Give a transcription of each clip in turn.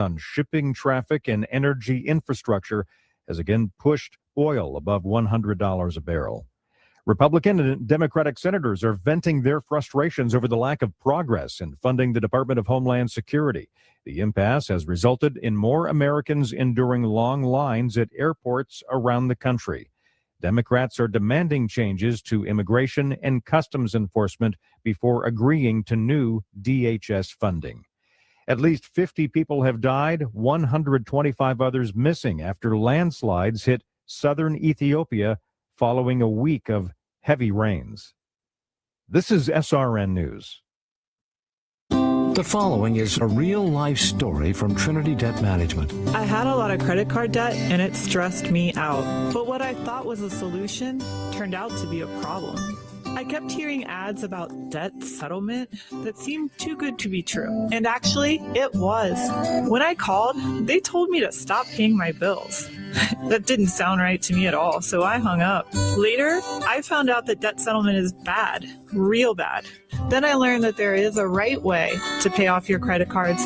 on shipping traffic and energy infrastructure has again pushed oil above $100 a barrel. Republican and Democratic senators are venting their frustrations over the lack of progress in funding the Department of Homeland Security. The impasse has resulted in more Americans enduring long lines at airports around the country. Democrats are demanding changes to immigration and customs enforcement before agreeing to new DHS funding. At least 50 people have died, 125 others missing after landslides hit southern Ethiopia following a week of heavy rains. This is SRN News. The following is a real-life story from Trinity Debt Management. I had a lot of credit card debt, and it stressed me out. But what I thought was a solution turned out to be a problem. I kept hearing ads about debt settlement that seemed too good to be true. And actually, it was. When I called, they told me to stop paying my bills. That didn't sound right to me at all, so I hung up. Later, I found out that debt settlement is bad, real bad. Then I learned that there is a right way to pay off your credit cards.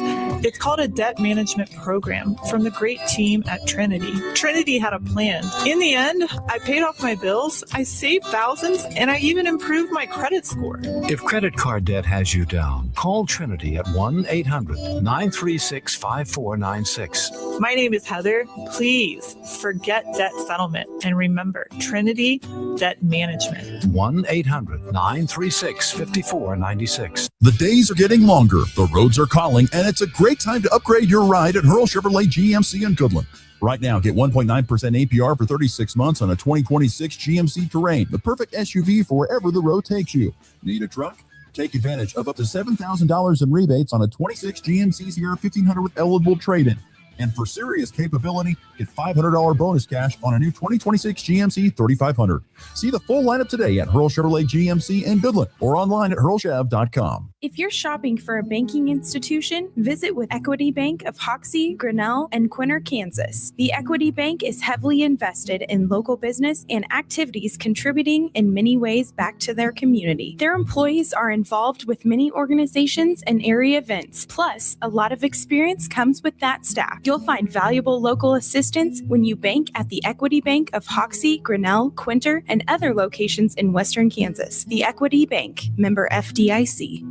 It's called a debt management program from the great team at Trinity. Trinity had a plan. In the end, I paid off my bills, I saved thousands, and I even improved my credit score. If credit card debt has you down, call Trinity at 1-800-936-5496. My name is Heather. Please forget debt settlement and remember Trinity Debt Management. 1-800-936-5496. The days are getting longer, the roads are calling, and it's a great time to upgrade your ride at Hurl Chevrolet GMC in Goodland. Right now, get 1.9% APR for 36 months on a 2026 GMC Terrain, the perfect SUV for wherever the road takes you. Need a truck? Take advantage of up to $7,000 in rebates on a 26 GMC Sierra 1500 with eligible trade-in. And for serious capability, get $500 bonus cash on a new 2026 GMC 3500. See the full lineup today at Hurl Chevrolet GMC in Goodland or online at hurlchev.com. If you're shopping for a banking institution, visit with Equity Bank of Hoxie, Grinnell, and Quinter, Kansas. The Equity Bank is heavily invested in local business and activities contributing in many ways back to their community. Their employees are involved with many organizations and area events. Plus, a lot of experience comes with that staff. You'll find valuable local assistance when you bank at the Equity Bank of Hoxie, Grinnell, Quinter, and other locations in Western Kansas. The Equity Bank, member FDIC.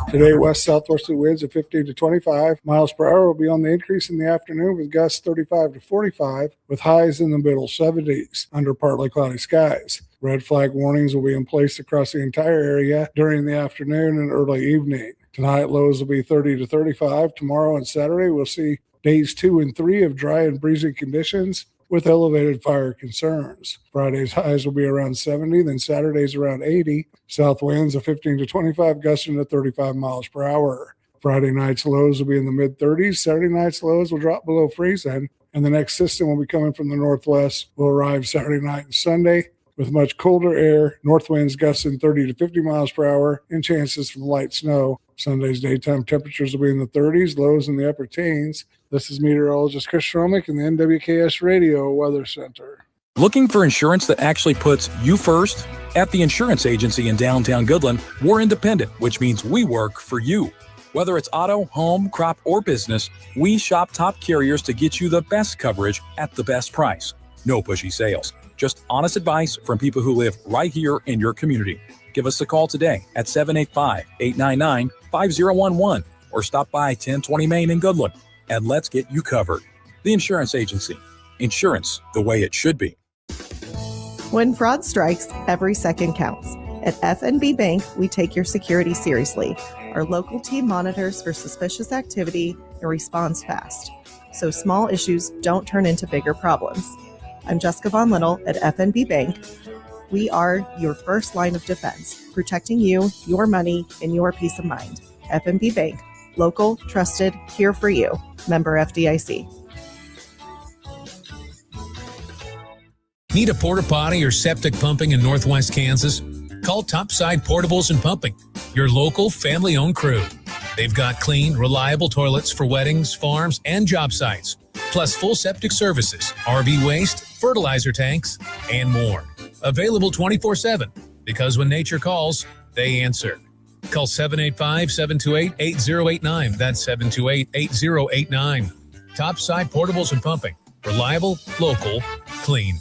Today, west-southwesterly winds of 15 to 25 miles per hour will be on the increase in the afternoon with gusts 35 to 45 with highs in the middle 70s under partly cloudy skies. Red flag warnings will be in place across the entire area during the afternoon and early evening. Tonight, lows will be 30 to 35. Tomorrow and Saturday, we'll see days 2 and 3 of dry and breezy conditions with elevated fire concerns. Friday's highs will be around 70, then Saturday's around 80. South winds of 15 to 25, gusting to 35 miles per hour. Friday night's lows will be in the mid-30s. Saturday night's lows will drop below freezing, and the next system will be coming from the northwest. Will arrive Saturday night and Sunday with much colder air, north winds gusting 30 to 50 miles per hour, and chances for light snow. Sunday's daytime temperatures will be in the 30s, lows in the upper teens. This is meteorologist Chris Schromick in the NWKS Radio Weather Center. Looking for insurance that actually puts you first? At the insurance agency in downtown Goodland, we're independent, which means we work for you. Whether it's auto, home, crop, or business, we shop top carriers to get you the best coverage at the best price. No pushy sales, just honest advice from people who live right here in your community. Give us a call today at 785-899-5011 or stop by 1020 Main in Goodland, and let's get you covered. The Insurance Agency. Insurance the way it should be. When fraud strikes, every second counts. At FNB Bank, we take your security seriously. Our local team monitors for suspicious activity and responds fast, so small issues don't turn into bigger problems. I'm Jessica Von Little at FNB Bank. We are your first line of defense, protecting you, your money, and your peace of mind. FNB Bank, local, trusted, here for you. Member FDIC. Need a porta potty or septic pumping in Northwest Kansas? Call Topside Portables and Pumping, your local family-owned crew. They've got clean, reliable toilets for weddings, farms, and job sites, plus full septic services, RV waste, fertilizer tanks, and more. Available 24/7, because when nature calls, they answer. Call 785-728-8089. That's 728-8089. Topside Portables and Pumping. Reliable, local, clean.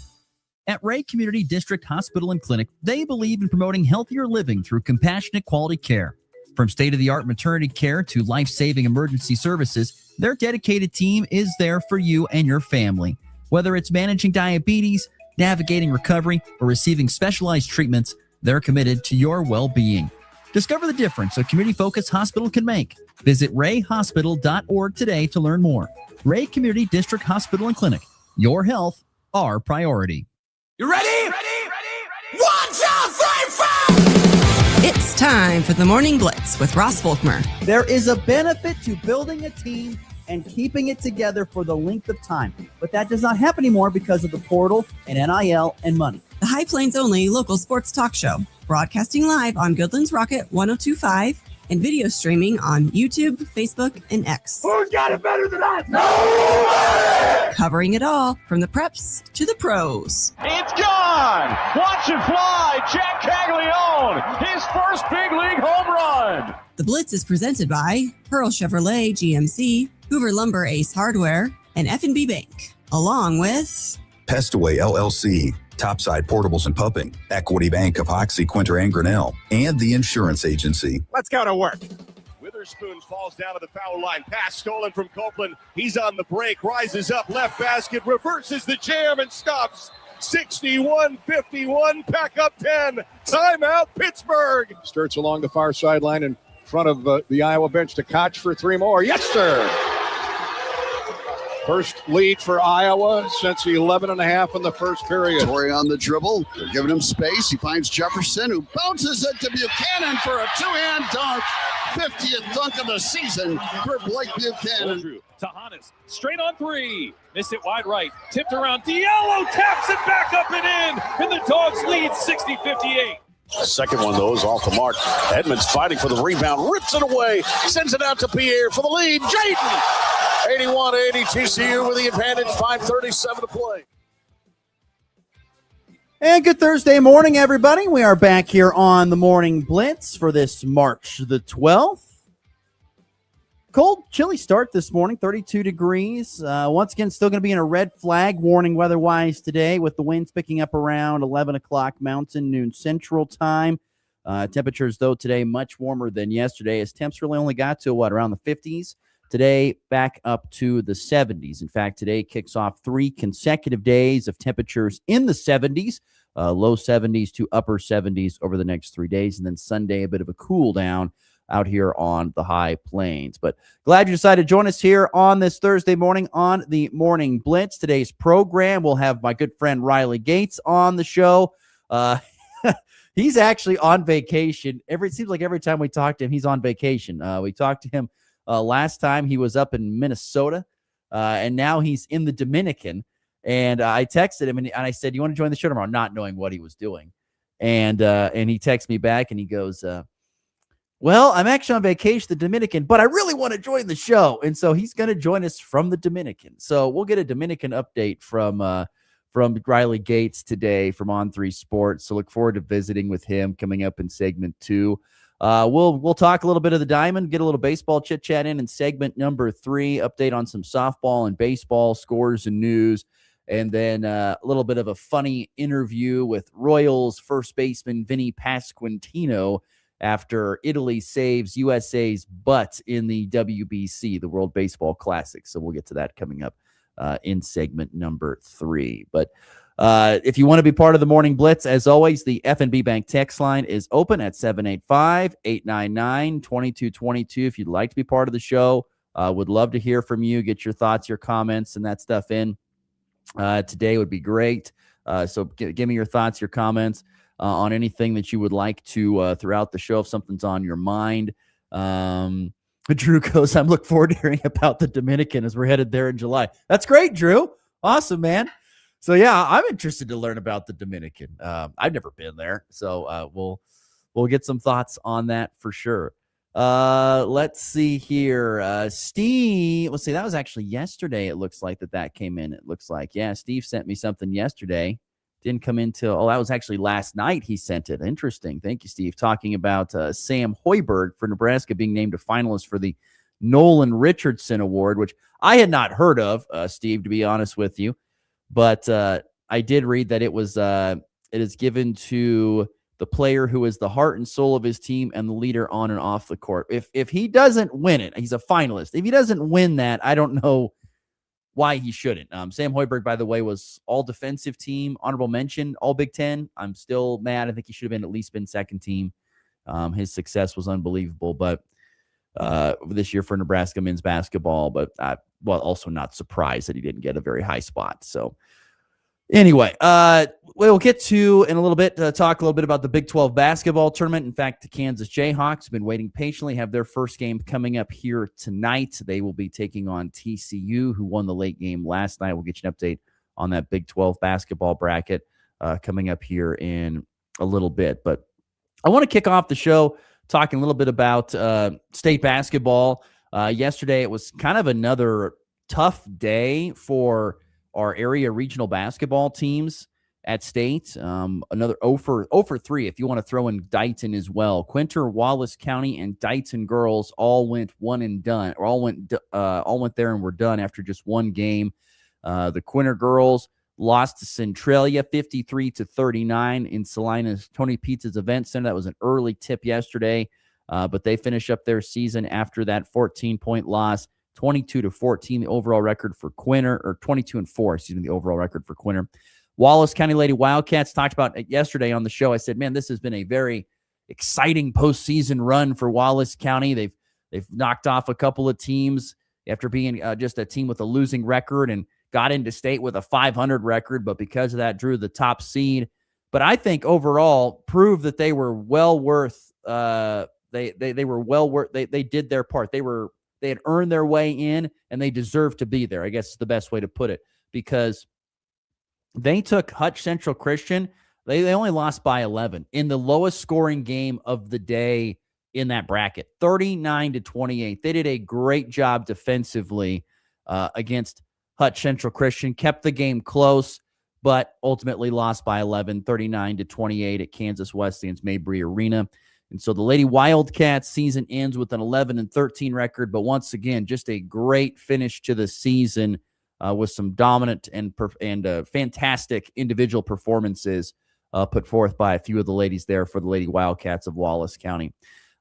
At Ray Community District Hospital and Clinic, they believe in promoting healthier living through compassionate quality care. From state-of-the-art maternity care to life-saving emergency services, their dedicated team is there for you and your family. Whether it's managing diabetes, navigating recovery, or receiving specialized treatments, they're committed to your well-being. Discover the difference a community-focused hospital can make. Visit rayhospital.org today to learn more. Ray Community District Hospital and Clinic. Your health, our priority. You ready? Ready? 1, 2, 3, 4! It's time for the Morning Blitz with Ross Volkmer. There is a benefit to building a team and keeping it together for the length of time. But that does not happen anymore because of the portal and NIL and money. The High Plains only local sports talk show, broadcasting live on Goodlands Rocket 102.5 and video streaming on YouTube, Facebook, and X. Who's got it better than us? Nobody! Covering it all from the preps to the pros. It's gone! Watch it fly! Jack Caglione, his first big league home run! The Blitz is presented by Pearl Chevrolet GMC, Hoover Lumber Ace Hardware, and F&B Bank, along with Pestaway LLC, Topside Portables and Pumping, Equity Bank of Hoxie, Quinter, and Grinnell, and the Insurance Agency. Let's go to work. Witherspoon falls down to the foul line. Pass stolen from Copeland. He's on the break, rises up, left basket, reverses the jam, and stops. 61-51, pack up 10. Timeout, Pittsburgh. Sturts along the far sideline in front of the Iowa bench to Koch for 3 more. Yes, sir. First lead for Iowa since 11.5 in the first period. Torrey on the dribble. They're giving him space. He finds Jefferson, who bounces it to Buchanan for a two-hand dunk. 50th dunk of the season for Blake Buchanan. Tahanas straight on 3. Missed it wide right. Tipped around. Diallo taps it back up and in. And the Dogs lead 60-58. The second one, though, is off the mark. Edmonds fighting for the rebound, rips it away, sends it out to Pierre for the lead. Jaden! 81-80 TCU with the advantage, 5:37 to play. And good Thursday morning, everybody. We are back here on the Morning Blitz for this March the 12th. Cold, chilly start this morning, 32 degrees. Once again, still going to be in a red flag warning weather-wise today with the winds picking up around 11 o'clock Mountain, noon Central Time. Temperatures, though, today much warmer than yesterday as temps really only got to, around the 50s. Today, back up to the 70s. In fact, today kicks off 3 consecutive days of temperatures in the 70s, low 70s to upper 70s over the next 3 days. And then Sunday, a bit of a cool down out here on the high plains. But glad you decided to join us here on this Thursday morning on the Morning Blitz. Today's program, we'll have my good friend Riley Gates on the show. He's actually on vacation. It seems like every time we talk to him, he's on vacation. We talked to him last time. He was up in Minnesota, and now he's in the Dominican. And I texted him, and I said, "You want to join the show tomorrow?" Not knowing what he was doing. And he texted me back, and he goes, well, I'm actually on vacation, the Dominican, but I really want to join the show. And so he's going to join us from the Dominican. So we'll get a Dominican update from Riley Gates today from On3 Sports. So look forward to visiting with him coming up in segment 2. We'll talk a little bit of the Diamond, get a little baseball chit chat in segment number 3, update on some softball and baseball scores and news. And then a little bit of a funny interview with Royals first baseman Vinny Pasquantino after Italy saves USA's butt in the WBC, the World Baseball Classic. So we'll get to that coming up in segment number 3. But if you want to be part of the Morning Blitz, as always, the F&B Bank text line is open at 785-899-2222. If you'd like to be part of the show, would love to hear from you, get your thoughts, your comments, and that stuff in. Today would be great. So give me your thoughts, your comments on anything that you would like to throughout the show if something's on your mind. Drew goes, I'm looking forward to hearing about the Dominican as we're headed there in July. That's great, Drew. Awesome, man. So, yeah, I'm interested to learn about the Dominican. I've never been there, so we'll get some thoughts on that for sure. Let's see here. Steve, let's see, that was actually yesterday. It looks like that came in. It looks like, yeah, Steve sent me something yesterday. Didn't come into, that was actually last night he sent it. Interesting. Thank you, Steve. Talking about Sam Hoiberg for Nebraska being named a finalist for the Nolan Richardson Award, which I had not heard of, Steve, to be honest with you. But I did read that it is given to the player who is the heart and soul of his team and the leader on and off the court. If he doesn't win it, he's a finalist. If he doesn't win that, I don't know why he shouldn't. Sam Hoiberg, by the way, was all defensive team, honorable mention, all Big Ten. I'm still mad. I think he should have at least been second team. His success was unbelievable, but this year for Nebraska men's basketball, but also not surprised that he didn't get a very high spot. So anyway, we'll get to in a little bit, talk a little bit about the Big 12 basketball tournament. In fact, the Kansas Jayhawks have been waiting patiently, have their first game coming up here tonight. They will be taking on TCU, who won the late game last night. We'll get you an update on that Big 12 basketball bracket coming up here in a little bit. But I want to kick off the show talking a little bit about state basketball. Yesterday, it was kind of another tough day for our area regional basketball teams at state. Another 0 for 3 if you want to throw in Dighton as well. Quinter, Wallace County, and Dighton girls all went one and done, or all went there and were done after just one game. The Quinter girls lost to Centralia 53-39 in Salina's Tony Pizza's Event Center. That was an early tip yesterday, but they finish up their season after that 14-point loss. 22-14, the overall record for Quinter, or 22-4, the overall record for Quinter. Wallace County Lady Wildcats, talked about it yesterday on the show. I said, man, this has been a very exciting postseason run for Wallace County. They've knocked off a couple of teams after being just a team with a losing record, and got into state with a 500 record, but because of that drew the top seed. But I think overall proved that they were well worth, they were well worth, they did their part. They had earned their way in, and they deserved to be there, I guess is the best way to put it, because they took Hutch Central Christian. They only lost by 11 in the lowest scoring game of the day in that bracket, 39-28. They did a great job defensively against Hutch Central Christian, kept the game close, but ultimately lost by 11, 39-28 at Kansas Wesleyan's Mabry Arena. And so the Lady Wildcats season ends with an 11-13 record, but once again, just a great finish to the season with some dominant and fantastic individual performances put forth by a few of the ladies there for the Lady Wildcats of Wallace County.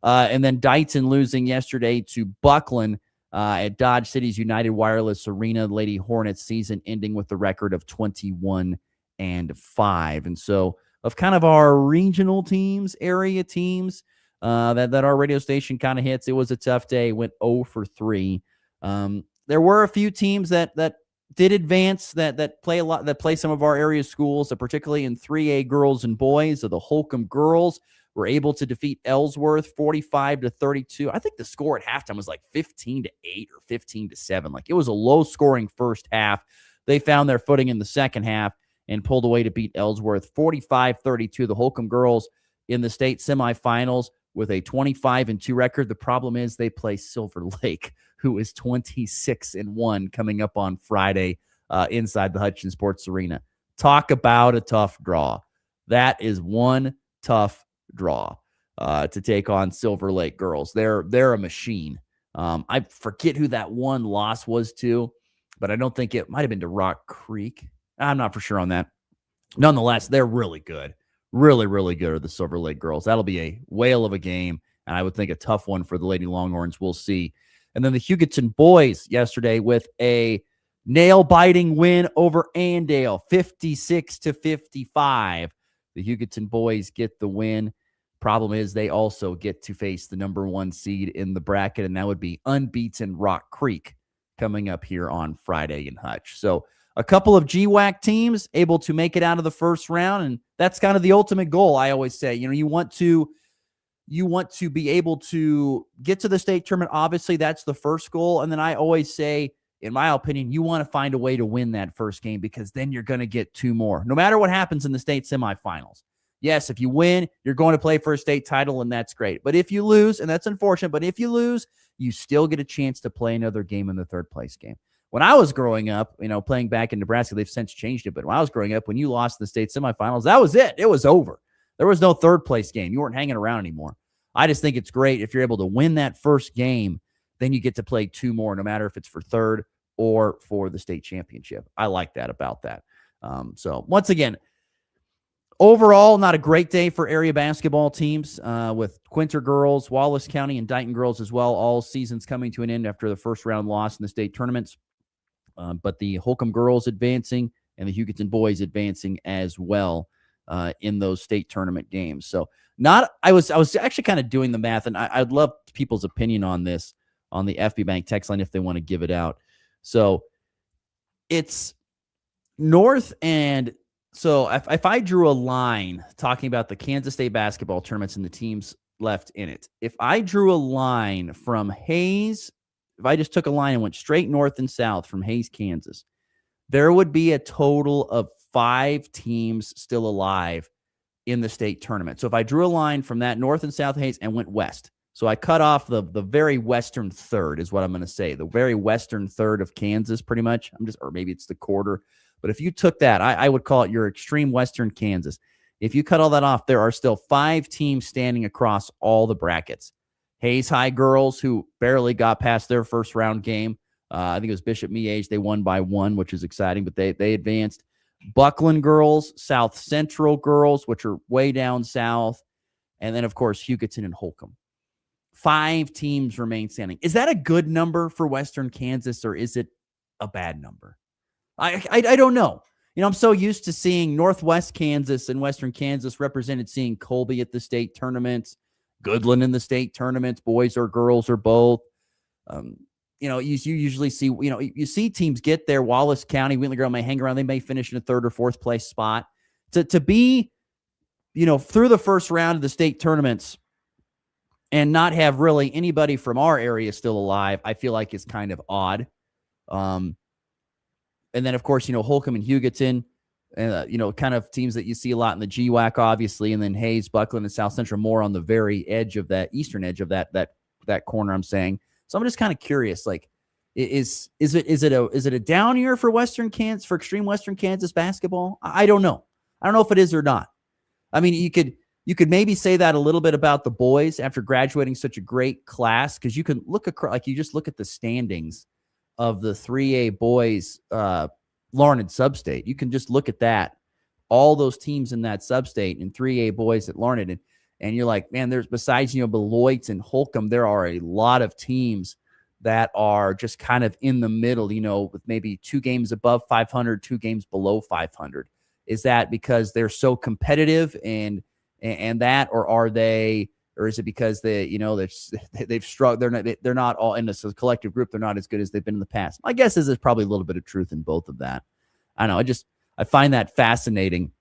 And then Dighton losing yesterday to Buckland at Dodge City's United Wireless Arena. The Lady Hornets season ending with the record of 21-5. And so of kind of our regional teams, area teams that our radio station kind of hits, it was a tough day. Went 0 for 3. There were a few teams that did advance that play some of our area schools, particularly in 3A girls and boys. So the Holcomb girls were able to defeat Ellsworth 45-32. I think the score at halftime was like 15-8 or 15-7. Like, it was a low scoring first half. They found their footing in the second half and pulled away to beat Ellsworth 45-32. The Holcomb girls in the state semifinals with a 25-2 record. The problem is they play Silver Lake, who is 26-1 coming up on Friday inside the Hutchins Sports Arena. Talk about a tough draw. That is one tough draw to take on Silver Lake girls. They're a machine. I forget who that one loss was to, but I don't think it might have been to Rock Creek. I'm not for sure on that. Nonetheless, they're really good. Really, really good are the Silver Lake girls. That'll be a whale of a game, and I would think a tough one for the Lady Longhorns. We'll see. And then the Hugoton boys yesterday with a nail-biting win over Andale, 56-55. The Hugoton boys get the win. Problem is they also get to face the number 1 seed in the bracket, and that would be unbeaten Rock Creek coming up here on Friday in Hutch. So a couple of GWAC teams able to make it out of the first round, and that's kind of the ultimate goal. I always say, you want to be able to get to the state tournament. Obviously, that's the first goal. And then I always say, in my opinion, you want to find a way to win that first game, because then you're going to get 2 more, no matter what happens in the state semifinals. Yes, if you win, you're going to play for a state title, and that's great. But if you lose, and that's unfortunate, but if you lose, you still get a chance to play another game in the third place game. When I was growing up, playing back in Nebraska, they've since changed it. But when I was growing up, when you lost the state semifinals, that was it. It was over. There was no third place game. You weren't hanging around anymore. I just think it's great if you're able to win that first game, then you get to play 2 more, no matter if it's for third or for the state championship. I like that about that. So once again, overall, not a great day for area basketball teams with Quinter girls, Wallace County, and Dighton girls as well. All seasons coming to an end after the first round loss in the state tournaments. But the Holcomb girls advancing and the Hugoton boys advancing as well in those state tournament games. So I was actually kind of doing the math, and I'd love people's opinion on this on the FB Bank text line if they want to give it out. So it's north, and so if I drew a line talking about the Kansas State basketball tournaments and the teams left in it, if I drew a line from Hayes, if I just took a line and went straight north and south from Hayes, Kansas, there would be a total of 5 teams still alive in the state tournament. So if I drew a line from that north and south Hayes and went west, so I cut off the very western third is what I'm going to say, the very western third of Kansas, pretty much. Or maybe it's the quarter. But if you took that, I would call it your extreme western Kansas. If you cut all that off, there are still 5 teams standing across all the brackets. Hayes High girls, who barely got past their first round game. I think it was Bishop Miege. They won by 1, which is exciting, but they advanced. Buckland girls, South Central girls, which are way down south. And then, of course, Hugoton and Holcomb. 5 teams remain standing. Is that a good number for Western Kansas, or is it a bad number? I don't know. I'm so used to seeing Northwest Kansas and Western Kansas represented, seeing Colby at the state tournaments, Goodland in the state tournaments, boys or girls or both. You usually see, you see teams get there. Wallace County, Wheatley Girl may hang around. They may finish in a 3rd or 4th place spot. To be, through the first round of the state tournaments and not have really anybody from our area still alive, I feel like is kind of odd. And then, of course, Holcomb and Hugoton, kind of teams that you see a lot in the GWAC, obviously, and then Hayes, Buckland, and South Central more on the very edge of that eastern edge of that corner, I'm saying. So I'm just kind of curious, like, is it a down year for Western Kansas, for extreme Western Kansas basketball? I don't know. I don't know if it is or not. I mean, you could maybe say that a little bit about the boys after graduating such a great class, because you can look across, like, you just look at the standings of the 3A boys Larned Substate. You can just look at that, all those teams in that substate and 3A boys at Larned, and you're like, man, there's, besides Beloit and Holcomb, there are a lot of teams that are just kind of in the middle, with maybe 2 games above 500, 2 games below 500. Is that because they're so competitive and that, or is it because they've struggled? They're not all in this collective group. They're not as good as they've been in the past. My guess is there's probably a little bit of truth in both of that. I don't know. I find that fascinating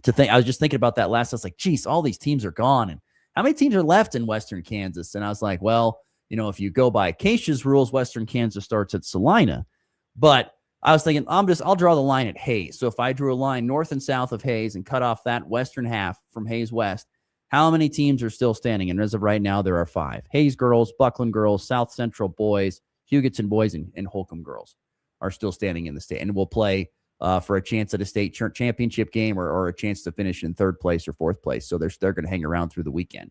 to think. I was just thinking about that last. I was like, geez, all these teams are gone, and how many teams are left in Western Kansas? And I was like, well, if you go by Acacia's rules, Western Kansas starts at Salina, but I was thinking, I'll draw the line at Hayes. So if I drew a line north and south of Hayes and cut off that western half from Hayes West, how many teams are still standing? And as of right now, there are 5. Hayes girls, Buckland girls, South Central boys, Hugoton boys, and Holcomb girls are still standing in the state, and will play for a chance at a state championship game or a chance to finish in 3rd place or 4th place. So they're going to hang around through the weekend.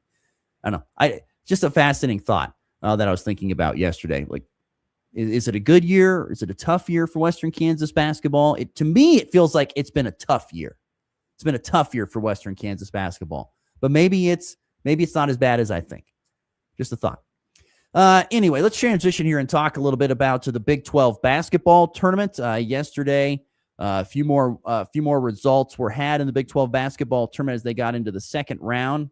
I don't know. Just a fascinating thought that I was thinking about yesterday. Like, is it a good year? Is it a tough year for Western Kansas basketball? To me, it feels like it's been a tough year. It's been a tough year for Western Kansas basketball. But maybe it's not as bad as I think. Just a thought. Anyway, let's transition here and talk a little bit about the Big 12 basketball tournament. Yesterday, a few more results were had in the Big 12 basketball tournament as they got into the 2nd round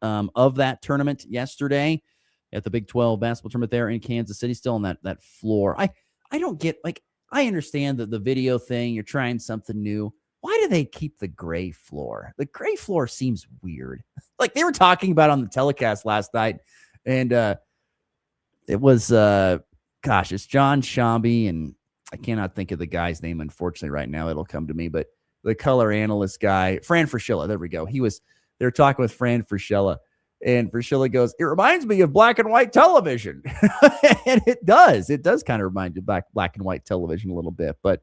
of that tournament yesterday at the Big 12 basketball tournament there in Kansas City, still on that floor. I don't get, like, I understand that the video thing, you're trying something new. Why do they keep the gray floor? The gray floor seems weird. Like, they were talking about on the telecast last night, and it was, it's John Shambi, and I cannot think of the guy's name, unfortunately, right now. It'll come to me, but the color analyst guy, Fran Fraschilla, there we go. They were talking with Fran Fraschilla And Priscilla goes, it reminds me of black and white television. And it does. It does kind of remind you of black and white television a little bit. But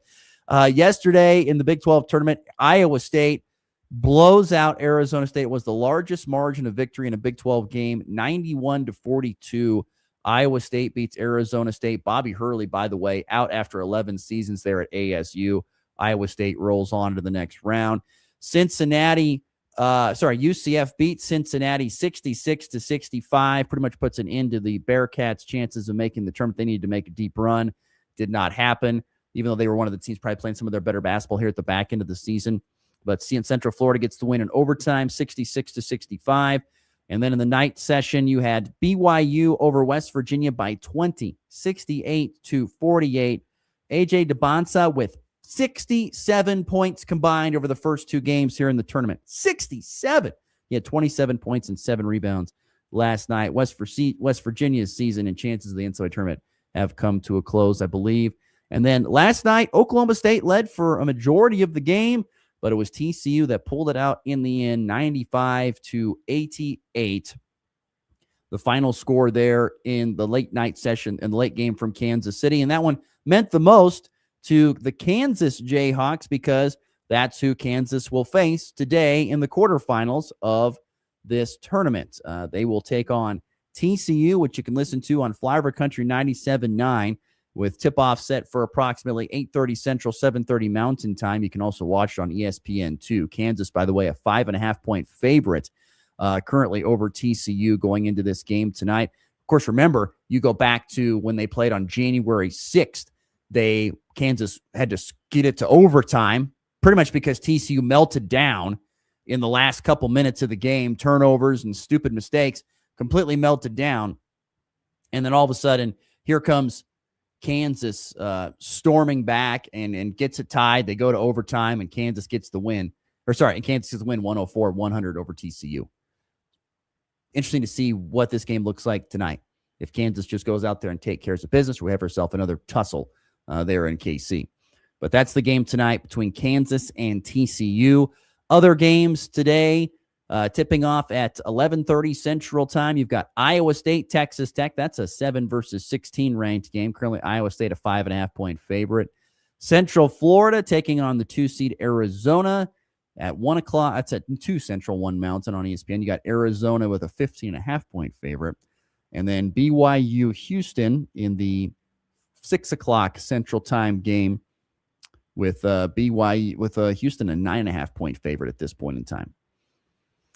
yesterday in the Big 12 tournament, Iowa State blows out Arizona State. It was the largest margin of victory in a Big 12 game, 91-42. Iowa State beats Arizona State. Bobby Hurley, by the way, out after 11 seasons there at ASU. Iowa State rolls on to the next round. UCF beat Cincinnati 66-65. Pretty much puts an end to the Bearcats' chances of making the tournament. They needed to make a deep run. Did not happen, even though they were one of the teams probably playing some of their better basketball here at the back end of the season. But Central Florida gets the win in overtime, 66-65. And then in the night session, you had BYU over West Virginia by 20, 68-48. AJ DeBonsa with 67 points combined over the first two games here in the tournament. 67. He had 27 points and 7 rebounds last night. West Virginia's season and chances of the NCAA tournament have come to a close, I believe. And then last night, Oklahoma State led for a majority of the game, but it was TCU that pulled it out in the end, 95-88. The final score there in the late night session and the late game from Kansas City. And that one meant the most to the Kansas Jayhawks because that's who Kansas will face today in the quarterfinals of this tournament. They will take on TCU, which you can listen to on Flyover Country 97.9 with tip-off set for approximately 8:30 Central, 7:30 Mountain Time. You can also watch it on ESPN2. Kansas, by the way, a 5.5-point favorite currently over TCU going into this game tonight. Of course, remember, you go back to when they played on January 6th. Kansas had to get it to overtime, pretty much because TCU melted down in the last couple minutes of the game. Turnovers and stupid mistakes completely melted down. And then all of a sudden, here comes Kansas storming back and gets it tied. They go to overtime, and Kansas gets the win. Kansas gets the win 104-100 over TCU. Interesting to see what this game looks like tonight. If Kansas just goes out there and take care of business, we have ourselves another tussle there in KC. But that's the game tonight between Kansas and TCU. Other games today, tipping off at 11:30 Central Time. You've got Iowa State, Texas Tech. That's a 7 versus 16 ranked game. Currently, Iowa State a 5.5-point favorite. Central Florida taking on the 2-seed Arizona at 1 o'clock. That's at 2 Central, 1 Mountain on ESPN. You got Arizona with a 15.5-point favorite. And then BYU Houston in the 6 o'clock Central Time game with BYU with Houston a 9.5-point favorite at this point in time.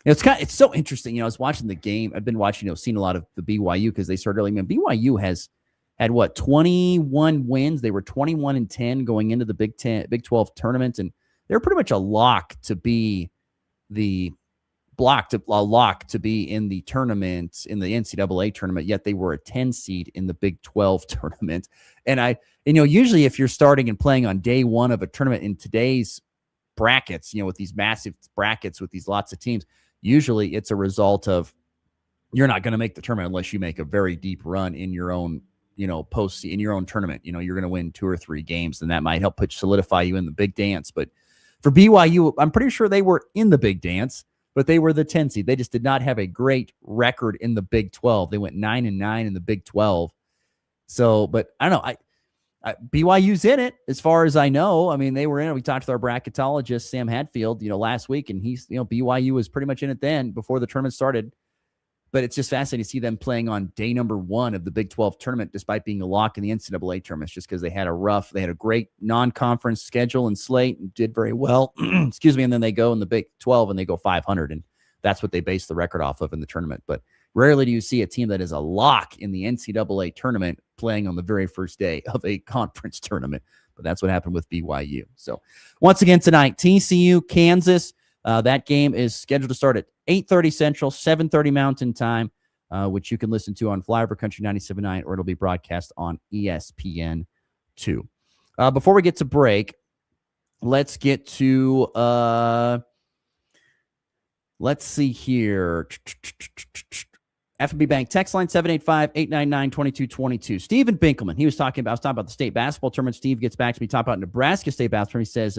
It's so interesting. I was watching the game. I've been watching, seen a lot of the BYU because they started early. BYU has had 21 wins. They were 21-10 going into the Big 12 tournament, and they're pretty much a lock to be in the tournament, in the NCAA tournament, yet they were a 10 seed in the Big 12 tournament. And usually if you're starting and playing on day one of a tournament in today's brackets, with these massive brackets with these lots of teams, usually it's a result of you're not going to make the tournament unless you make a very deep run in your own, in your own tournament. You're going to win 2 or 3 games, and that might help solidify you in the big dance. But for BYU, I'm pretty sure they were in the big dance, but they were the 10 seed. They just did not have a great record in the Big 12. They went 9-9 in the Big 12. So, but I don't know. BYU's in it as far as I know. They were in it. We talked to our bracketologist, Sam Hadfield, last week, and he's, BYU was pretty much in it then before the tournament started. But it's just fascinating to see them playing on day number 1 of the Big 12 tournament, despite being a lock in the NCAA tournament, just because they had a great non-conference schedule and slate and did very well. Excuse me. And then they go in the Big 12 and they go 500. And that's what they base the record off of in the tournament. But rarely do you see a team that is a lock in the NCAA tournament playing on the very first day of a conference tournament. But that's what happened with BYU. So once again tonight, TCU, Kansas. That game is scheduled to start at 8:30 Central, 7:30 Mountain Time, which you can listen to on Flyover Country 97.9, or it'll be broadcast on ESPN2. Before we get to break, let's get to let's see here. F&B Bank text line 785-899-2222. Stephen Binkelman, I was talking about the state basketball tournament. Steve gets back to me, talk about Nebraska State basketball. He says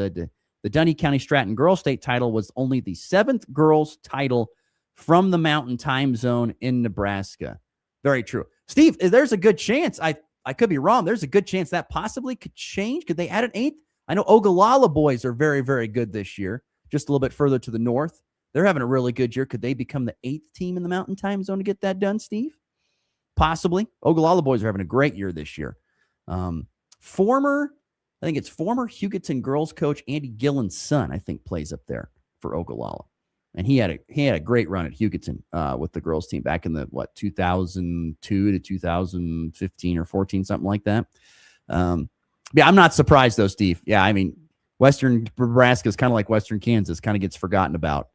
the Dunny County Stratton girls state title was only the 7th girls title from the Mountain Time Zone in Nebraska. Very true. Steve, there's a good chance. I could be wrong. There's a good chance that possibly could change. Could they add an 8th? I know Ogallala boys are very, very good this year, just a little bit further to the north. They're having a really good year. Could they become the 8th team in the Mountain Time Zone to get that done, Steve? Possibly. Ogallala boys are having a great year this year. Former Hugoton girls coach Andy Gillen's son, I think, plays up there for Ogallala. And he had a great run at Hugoton with the girls team back in the 2002 to 2015 or 14, something like that. Yeah, I'm not surprised though, Steve. Yeah, I mean, Western Nebraska is kind of like Western Kansas, kind of gets forgotten about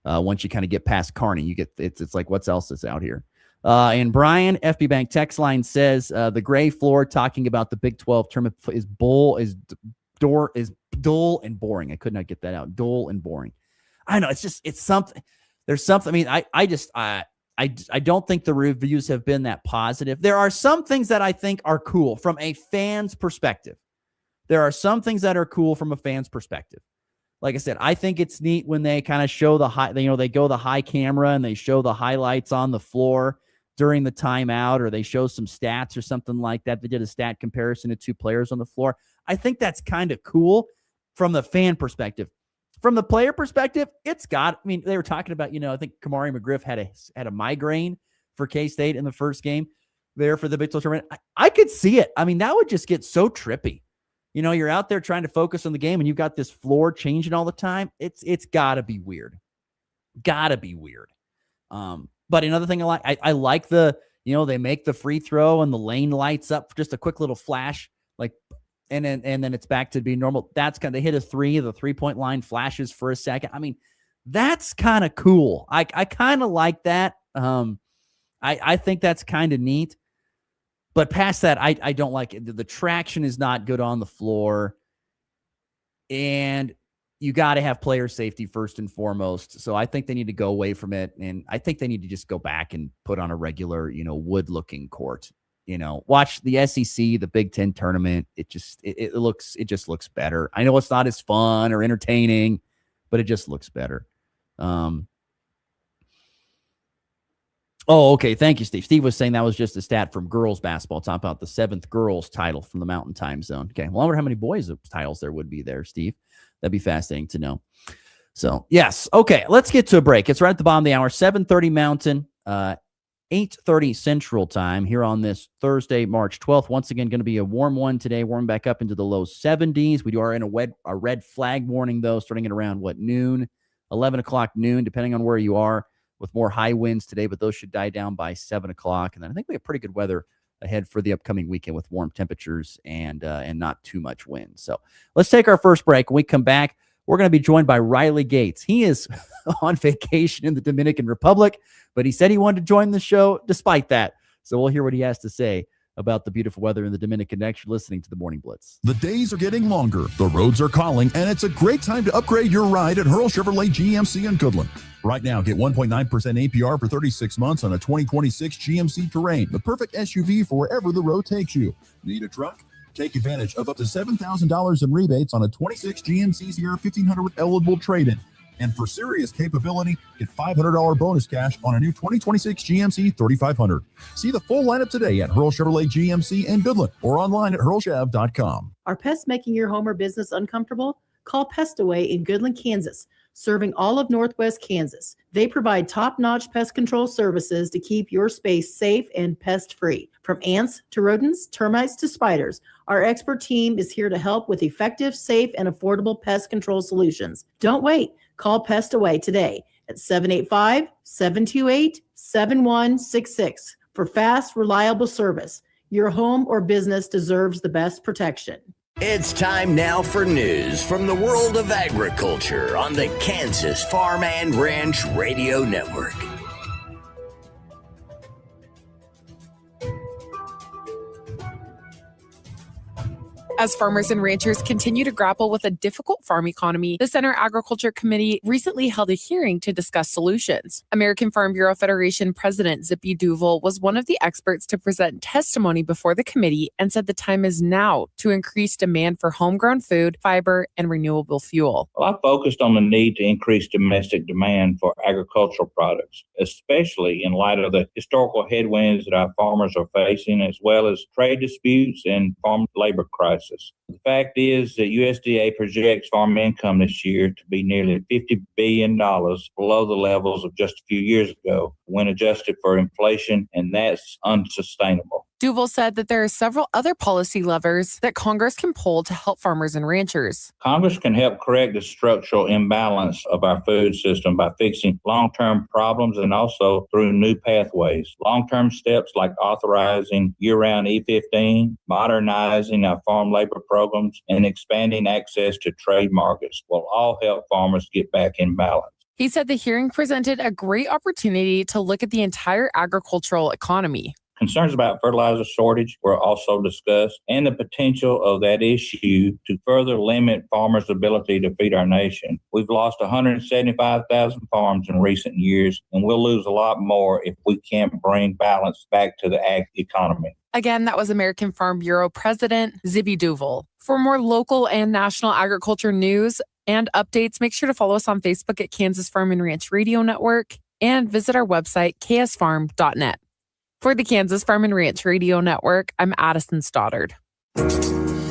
once you kind of get past Kearney. It's like, what else is out here? And Brian, FB Bank text line says the gray floor talking about the Big 12 tournament is dull and boring. I could not get that out. Dull and boring. I know it's something. There's something. I mean, I don't think the reviews have been that positive. There are some things that I think are cool from a fan's perspective. There are some things that are cool from a fan's perspective. Like I said, I think it's neat when they kind of show they go the high camera and they show the highlights on the floor during the timeout, or they show some stats or something like that. They did a stat comparison of 2 players on the floor. I think that's kind of cool from the fan perspective. From the player perspective, they were talking about, I think Kamari McGriff had a migraine for K-State in the first game there for the Big 12 tournament. I could see it. I mean, that would just get so trippy. You're out there trying to focus on the game and you've got this floor changing all the time. It's gotta be weird. Gotta be weird. But another thing I like they make the free throw and the lane lights up, just a quick little flash, and then it's back to being normal. That's they hit a 3, the 3-point line flashes for a second. I mean, that's kind of cool. I kind of like that. I think that's kind of neat. But past that, I don't like it. The traction is not good on the floor. And you got to have player safety first and foremost. So I think they need to go away from it. And I think they need to just go back and put on a regular, wood-looking court. Watch the SEC, the Big Ten tournament. It just looks better. I know it's not as fun or entertaining, but it just looks better. Oh, okay. Thank you, Steve. Steve was saying that was just a stat from girls basketball, talking about the 7th girls title from the Mountain Time Zone. Okay. Well, I wonder how many boys titles there would be there, Steve. That'd be fascinating to know. So, yes. Okay. Let's get to a break. It's right at the bottom of the hour, 7:30 Mountain, 8:30 Central Time here on this Thursday, March 12th. Once again, going to be a warm one today, warm back up into the low 70s. We are in a red flag warning, though, starting at around, noon, 11 o'clock noon, depending on where you are, with more high winds today, but those should die down by 7 o'clock. And then I think we have pretty good weather ahead for the upcoming weekend with warm temperatures and not too much wind. So let's take our first break. When we come back, we're going to be joined by Riley Gates. He is on vacation in the Dominican Republic, but he said he wanted to join the show despite that. So we'll hear what he has to say about the beautiful weather in the Dominican next. You're listening to the Morning Blitz. The days are getting longer, the roads are calling, and it's a great time to upgrade your ride at Hurl Chevrolet GMC in Goodland. Right now, get 1.9% APR for 36 months on a 2026 GMC Terrain, the perfect SUV for wherever the road takes you. Need a truck? Take advantage of up to $7,000 in rebates on a 26 GMC Sierra 1500 with eligible trade-in. And for serious capability, get $500 bonus cash on a new 2026 GMC 3500. See the full lineup today at Hurl Chevrolet GMC in Goodland or online at hurlchev.com. Are pests making your home or business uncomfortable? Call Pest Away in Goodland, Kansas, serving all of Northwest Kansas. They provide top-notch pest control services to keep your space safe and pest-free. From ants to rodents, termites to spiders, our expert team is here to help with effective, safe, and affordable pest control solutions. Don't wait. Call Pest Away today at 785-728-7166 for fast, reliable service. Your home or business deserves the best protection. It's time now for news from the world of agriculture on the Kansas Farm and Ranch Radio Network. As farmers and ranchers continue to grapple with a difficult farm economy, the Center Agriculture Committee recently held a hearing to discuss solutions. American Farm Bureau Federation President Zippy Duval was one of the experts to present testimony before the committee and said the time is now to increase demand for homegrown food, fiber, and renewable fuel. Well, I focused on the need to increase domestic demand for agricultural products, especially in light of the historical headwinds that our farmers are facing, as well as trade disputes and farm labor crisis. The fact is that USDA projects farm income this year to be nearly $50 billion below the levels of just a few years ago when adjusted for inflation, and that's unsustainable. Duval said that there are several other policy levers that Congress can pull to help farmers and ranchers. Congress can help correct the structural imbalance of our food system by fixing long-term problems and also through new pathways. Long-term steps like authorizing year-round E15, modernizing our farm labor programs, and expanding access to trade markets will all help farmers get back in balance. He said the hearing presented a great opportunity to look at the entire agricultural economy. Concerns about fertilizer shortage were also discussed, and the potential of that issue to further limit farmers' ability to feed our nation. We've lost 175,000 farms in recent years, and we'll lose a lot more if we can't bring balance back to the ag economy. Again, that was American Farm Bureau President Zippy Duval. For more local and national agriculture news and updates, make sure to follow us on Facebook at Kansas Farm and Ranch Radio Network and visit our website, ksfarm.net. For the Kansas Farm and Ranch Radio Network, I'm Addison Stoddard.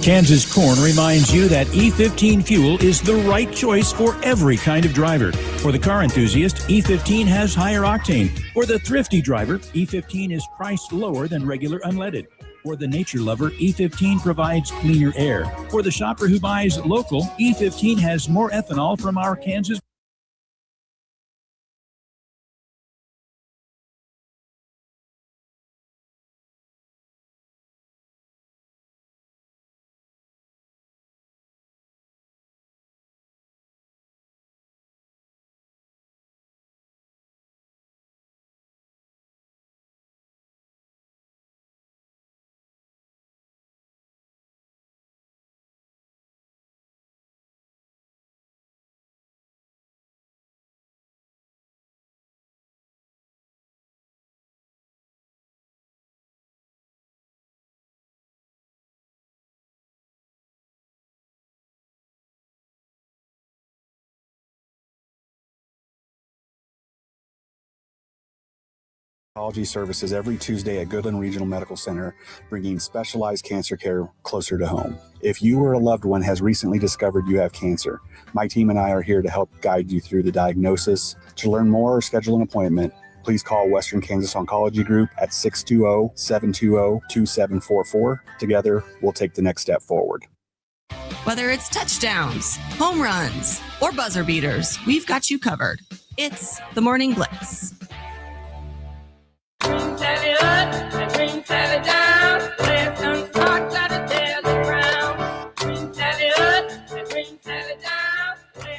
Kansas Corn reminds you that E15 fuel is the right choice for every kind of driver. For the car enthusiast, E15 has higher octane. For the thrifty driver, E15 is priced lower than regular unleaded. For the nature lover, E15 provides cleaner air. For the shopper who buys local, E15 has more ethanol from our Kansas. Oncology services every Tuesday at Goodland Regional Medical Center, bringing specialized cancer care closer to home. If you or a loved one has recently discovered you have cancer, my team and I are here to help guide you through the diagnosis. To learn more or schedule an appointment, please call Western Kansas Oncology Group at 620-720-2744. Together, we'll take the next step forward. Whether it's touchdowns, home runs, or buzzer beaters, we've got you covered. It's the Morning Blitz.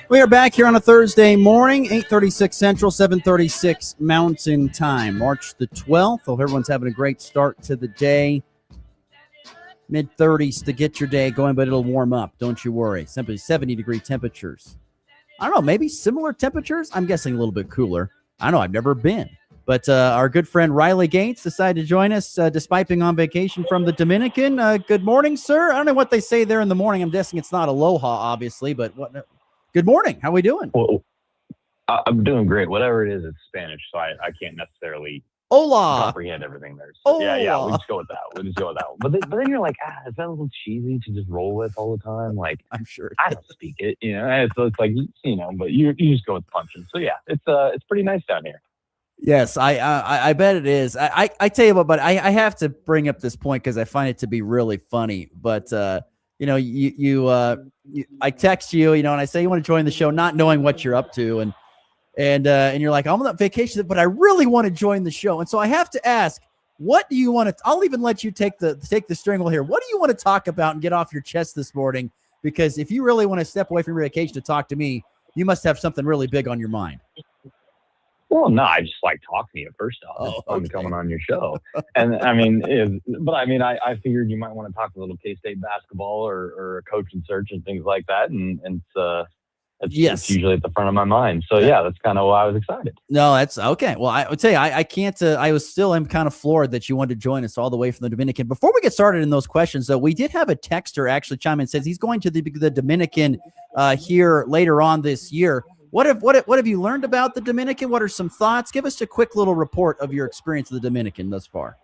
We are back here on a Thursday morning, 8:36 Central, 7:36 Mountain Time, March the 12th. Hope everyone's having a great start to the day. Mid-30s to get your day going, but it'll warm up. Don't you worry. Simply 70-degree temperatures. I don't know, maybe similar temperatures? I'm guessing a little bit cooler. I don't know. I've never been. But our good friend Riley Gates decided to join us despite being on vacation from the Dominican. Good morning, sir. I don't know what they say there in the morning. I'm guessing it's not aloha, obviously, but what? Good morning. How are we doing? Well, I'm doing great. Whatever it is, it's Spanish, so I can't necessarily comprehend everything there. So, yeah, we just go with that. But then you're like, is that a little cheesy to just roll with all the time? Like, I'm sure I don't speak it, So it's like, but you just go with punching. So yeah, it's pretty nice down here. Yes, I bet it is. I tell you what, but I have to bring up this point because I find it to be really funny. But I text you, and I say you want to join the show, not knowing what you're up to, and you're like, I'm on vacation, but I really want to join the show, and so I have to ask, what do you want to? I'll even let you take the string here. What do you want to talk about and get off your chest this morning? Because if you really want to step away from your vacation to talk to me, you must have something really big on your mind. Well, no, I just like talking to you first off. It's fun coming on your show. And I mean, I figured you might want to talk a little K-State basketball or a coaching search and things like that. And it's usually at the front of my mind. So yeah, that's kind of why I was excited. No, that's okay. Well, I would say I can't, I'm kind of floored that you wanted to join us all the way from the Dominican. Before we get started in those questions, though, we did have a texter actually chime in and says he's going to the Dominican here later on this year. What have you learned about the Dominican? What are some thoughts? Give us a quick little report of your experience of the Dominican thus far.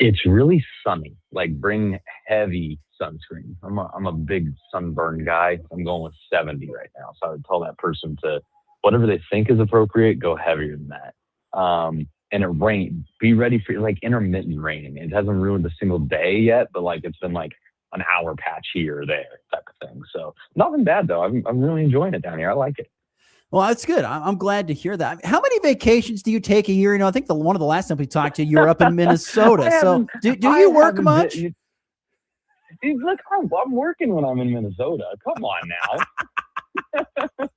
It's really sunny. Like, bring heavy sunscreen. I'm a big sunburn guy. I'm going with 70 right now. So I would tell that person to, whatever they think is appropriate, go heavier than that. And it rain. Be ready for like intermittent raining. It hasn't ruined a single day yet, but like it's been like an hour patch here or there type of thing. So nothing bad though. I'm really enjoying it down here. I like it. Well, that's good. I'm glad to hear that. How many vacations do you take a year? You know, I think one of the last time we talked to you, you were up in Minnesota. So do you work much? Look, I'm working when I'm in Minnesota. Come on now.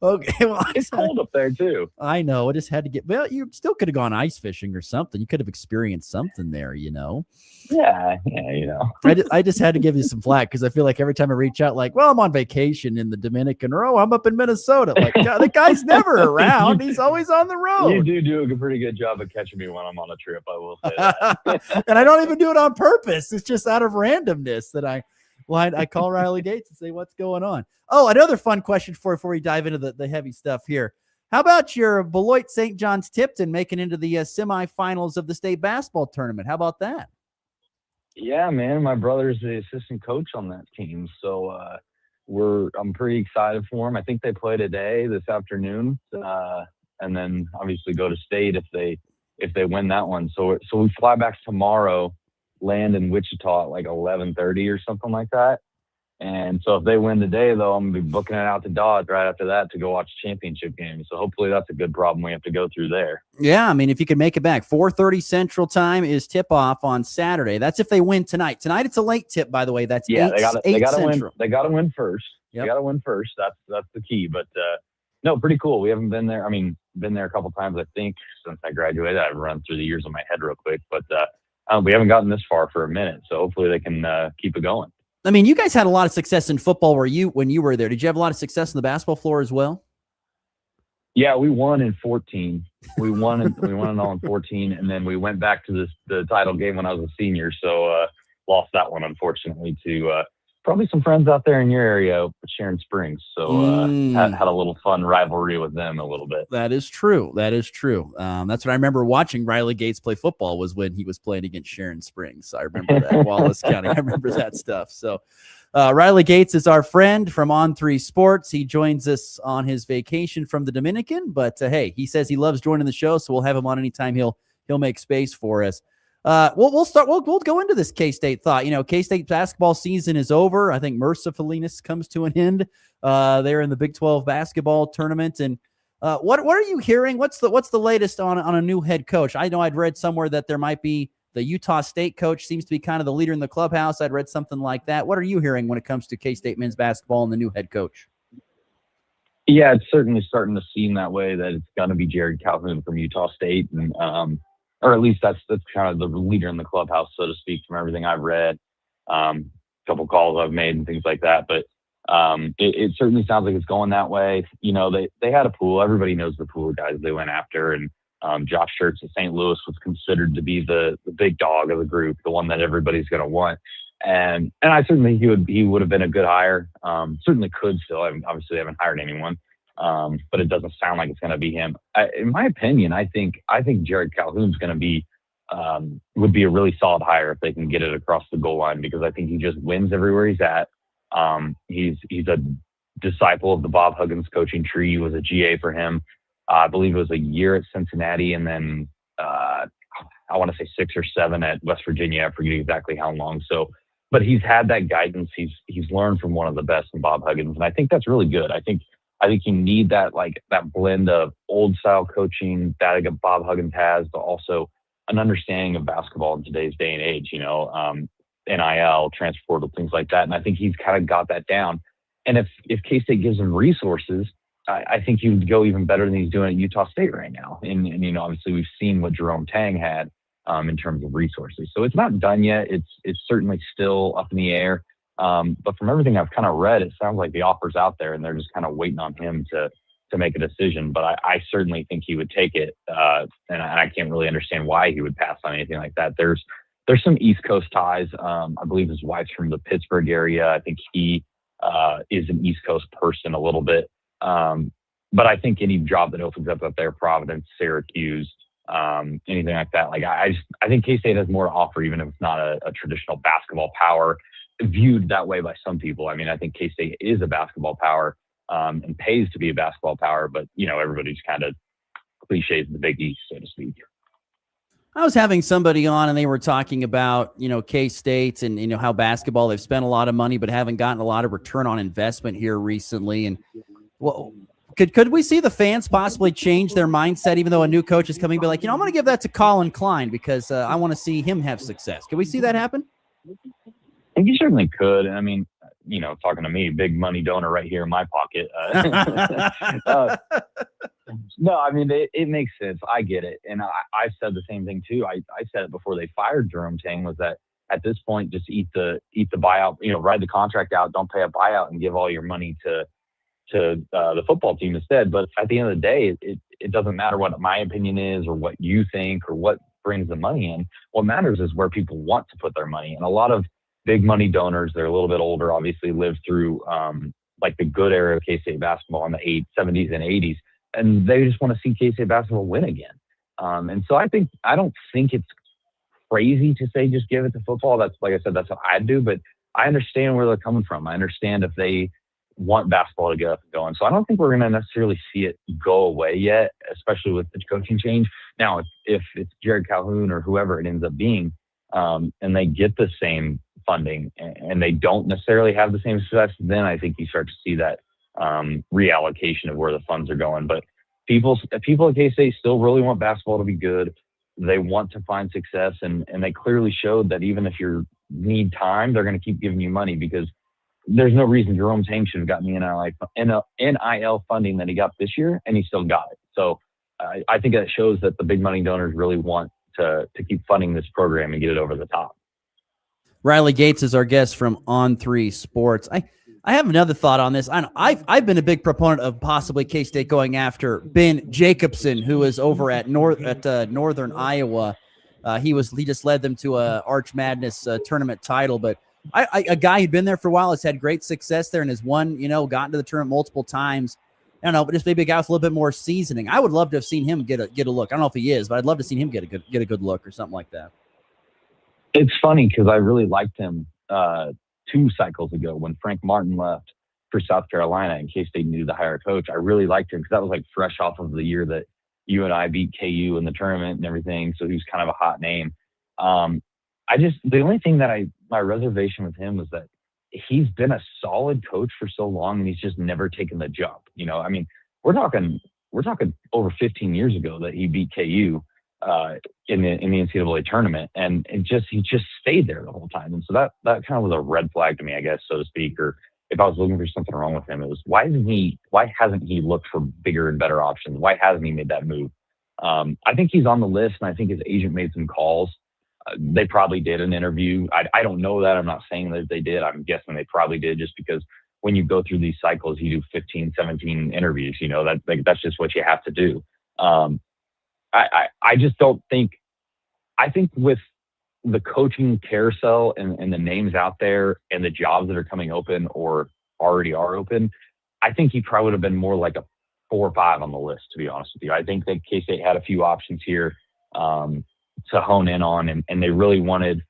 Okay, well, it's cold up there too. I know. I just had to well, you still could have gone ice fishing or something. You could have experienced something there, you know. Yeah, you know. I just had to give you some flack because I feel like every time I reach out, like, well, I'm on vacation in the Dominican, or I'm up in Minnesota. Like, God, the guy's never around. He's always on the road. You do a pretty good job of catching me when I'm on a trip, I will say that. And I don't even do it on purpose. It's just out of randomness that I call Riley Gates and say, what's going on? Oh, another fun question before we dive into the heavy stuff here. How about your Beloit St. John's Tipton making into the semifinals of the state basketball tournament? How about that? Yeah, man. My brother's the assistant coach on that team. So I'm pretty excited for him. I think they play today, this afternoon. And then obviously go to state if they win that one. So we fly back tomorrow, land in Wichita at like 11:30 or something like that. And so if they win today, though, I'm going to be booking it out to Dodge right after that to go watch championship games. So hopefully that's a good problem we have to go through there. Yeah, I mean, if you can make it back. 4:30 Central Time is tip-off on Saturday. That's if they win tonight. Tonight it's a late tip, by the way. That's 8 Central. They got to win first. Yep. They got to win first. That's the key. But, no, pretty cool. We haven't been there. I mean, been there a couple times, I think, since I graduated. I've run through the years in my head real quick. But we haven't gotten this far for a minute. So hopefully they can keep it going. I mean, you guys had a lot of success in football when you were there. Did you have a lot of success in the basketball floor as well? Yeah, we won in 14. We won it all in 14, and then we went back to the title game when I was a senior. So lost that one, unfortunately, to probably some friends out there in your area, Sharon Springs. So had a little fun rivalry with them a little bit. That is true. That's what I remember watching Riley Gates play football was when he was playing against Sharon Springs. So I remember that. Wallace County. I remember that stuff. So Riley Gates is our friend from On3 Sports. He joins us on his vacation from the Dominican. But hey, he says he loves joining the show, so we'll have him on anytime he'll make space for us. We'll go into this K-State thought. You know, K-State basketball season is over. I think mercifully comes to an end. They're in the Big 12 basketball tournament. And what are you hearing? What's the latest on a new head coach? I know I'd read somewhere that there might be the Utah State coach seems to be kind of the leader in the clubhouse. I'd read something like that. What are you hearing when it comes to K-State men's basketball and the new head coach? Yeah, it's certainly starting to seem that way, that it's going to be Jared Calhoun from Utah State. And, or at least that's kind of the leader in the clubhouse, so to speak, from everything I've read, a couple calls I've made and things like that. But it certainly sounds like it's going that way. You know, they had a pool. Everybody knows the pool guys they went after. And Josh Schertz of St. Louis was considered to be the big dog of the group, the one that everybody's going to want. And I certainly think he would have been a good hire. Certainly could still. Obviously, they haven't hired anyone. But it doesn't sound like it's going to be him. In my opinion, I think Jared Calhoun's going to be would be a really solid hire if they can get it across the goal line, because I think he just wins everywhere he's at. He's a disciple of the Bob Huggins coaching tree. He was a GA for him. I believe it was a year at Cincinnati, and then I want to say 6 or 7 at West Virginia. I forget exactly how long. So, but he's had that guidance. He's learned from one of the best in Bob Huggins, and I think that's really good. I think you need that blend of old style coaching that Bob Huggins has, but also an understanding of basketball in today's day and age, you know, NIL, transfer portal, things like that. And I think he's kind of got that down. And if K-State gives him resources, I think he would go even better than he's doing at Utah State right now. And obviously we've seen what Jerome Tang had in terms of resources. So it's not done yet. It's certainly still up in the air. But from everything I've kind of read, it sounds like the offer's out there and they're just kind of waiting on him to make a decision. But I certainly think he would take it. And I can't really understand why he would pass on anything like that. There's some East Coast ties. I believe his wife's from the Pittsburgh area. I think he is an East Coast person a little bit. But I think any job that opens up there, Providence, Syracuse, anything like that, like I think K-State has more to offer, even if it's not a traditional basketball power viewed that way by some people. I mean, I think K-State is a basketball power and pays to be a basketball power, but everybody's kind of cliches the Big East, so to speak. I was having somebody on and they were talking about, K-State and, how basketball, they've spent a lot of money, but haven't gotten a lot of return on investment here recently. And well, could we see the fans possibly change their mindset, even though a new coach is coming, be like, I'm going to give that to Colin Klein because I want to see him have success. Could we see that happen? I think you certainly could. I mean, talking to me, big money donor right here in my pocket. No, I mean, it makes sense. I get it. And I said the same thing too. I said it before they fired Jerome Tang, was that at this point, just eat the buyout, ride the contract out, don't pay a buyout and give all your money to the football team instead. But at the end of the day, it doesn't matter what my opinion is or what you think or what brings the money in. What matters is where people want to put their money. And a lot of big money donors, they're a little bit older, obviously lived through like the good era of K-State basketball in the 70s and 80s. And they just want to see K-State basketball win again. And so I don't think it's crazy to say just give it to football. That's, like I said, that's what I'd do. But I understand where they're coming from. I understand if they want basketball to get up and going. So I don't think we're going to necessarily see it go away yet, especially with the coaching change. Now, if it's Jared Calhoun or whoever it ends up being, and they get the same funding and they don't necessarily have the same success, then I think you start to see that reallocation of where the funds are going. But people at K-State still really want basketball to be good. They want to find success, and they clearly showed that even if you need time, they're going to keep giving you money, because there's no reason Jerome Tang should have gotten the NIL funding that he got this year, and he still got it. So I think that shows that the big money donors really want to keep funding this program and get it over the top. Riley Gates is our guest from On3 Sports. I have another thought on this. I've been a big proponent of possibly K-State going after Ben Jacobson, who is over at Northern Iowa. He just led them to a Arch Madness tournament title, but a guy who'd been there for a while, has had great success there and has won, gotten to the tournament multiple times. I don't know, but just maybe a guy with a little bit more seasoning. I would love to have seen him get a look. I don't know if he is, but I'd love to see him get a good look or something like that. It's funny because I really liked him 2 cycles ago when Frank Martin left for South Carolina and K-State needed to hire a coach. I really liked him because that was like fresh off of the year that you and I beat KU in the tournament and everything. So he was kind of a hot name. The only thing that my reservation with him was that he's been a solid coach for so long and he's just never taken the jump. I mean, we're talking over 15 years ago that he beat KU in the NCAA tournament, and he just stayed there the whole time. And so that kind of was a red flag to me, I guess, so to speak. Or if I was looking for something wrong with him, it was why hasn't he looked for bigger and better options? Why hasn't he made that move? I think he's on the list, and I think his agent made some calls. They probably did an interview. I don't know that. I'm not saying that they did. I'm guessing they probably did, just because when you go through these cycles, you do 15, 17 interviews. That's just what you have to do. I just don't think. I think with the coaching carousel and the names out there and the jobs that are coming open or already are open, I think he probably would have been more like a 4 or 5 on the list, to be honest with you. I think that K-State had a few options here to hone in on, and they really wanted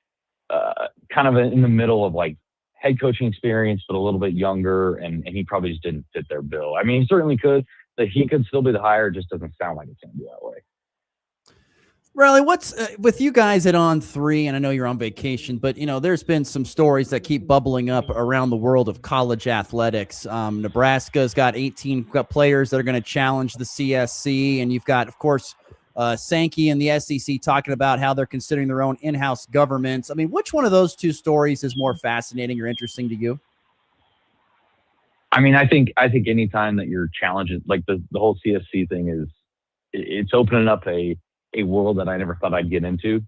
kind of in the middle of like head coaching experience, but a little bit younger, and he probably just didn't fit their bill. I mean, he certainly could. That he could still be the hire, it just doesn't sound like it's going to be that way. Riley, what's with you guys at On3, and I know you're on vacation, but there's been some stories that keep bubbling up around the world of college athletics. Nebraska's got 18 players that are going to challenge the CSC, and you've got, of course, Sankey and the SEC talking about how they're considering their own in-house governments. I mean, which one of those 2 stories is more fascinating or interesting to you? I think the Sankey story is probably the most fascinating. I mean, Sankey, obviously, I mean, I think anytime that you're challenging, like the whole CSC thing it's opening up a world that I never thought I'd get into,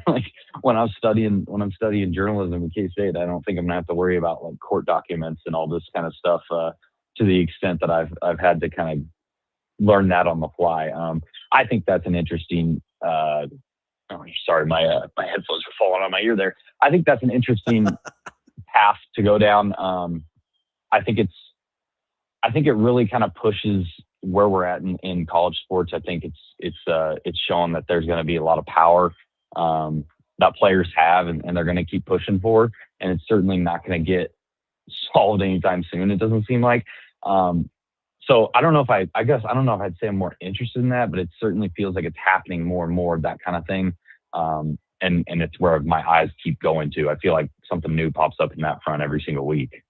like when I'm studying journalism at K-State, I don't think I'm gonna have to worry about like court documents and all this kind of stuff, to the extent that I've had to kind of learn that on the fly. I think that's an interesting, sorry, my headphones are falling on my ear there. I think that's an interesting path to go down. I think it really kind of pushes where we're at in college sports. I think it's shown that there's going to be a lot of power that players have, and they're going to keep pushing for, and it's certainly not going to get solved anytime soon. It doesn't seem like. So I don't know if I don't know if I'd say I'm more interested in that, but it certainly feels like it's happening more and more of that kind of thing. And it's where my eyes keep going to. I feel like something new pops up in that front every single week.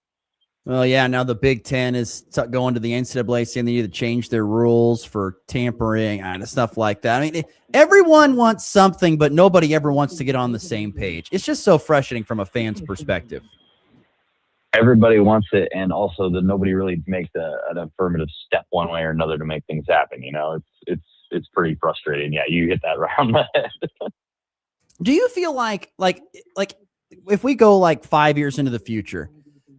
Well, yeah, now the Big Ten is going to the NCAA saying they need to change their rules for tampering and stuff like that. I mean, everyone wants something, but nobody ever wants to get on the same page. It's just so frustrating from a fan's perspective. Everybody wants it, and also that nobody really makes an affirmative step one way or another to make things happen. It's pretty frustrating. Yeah, you hit that right on the head. Do you feel like if we go like 5 years into the future,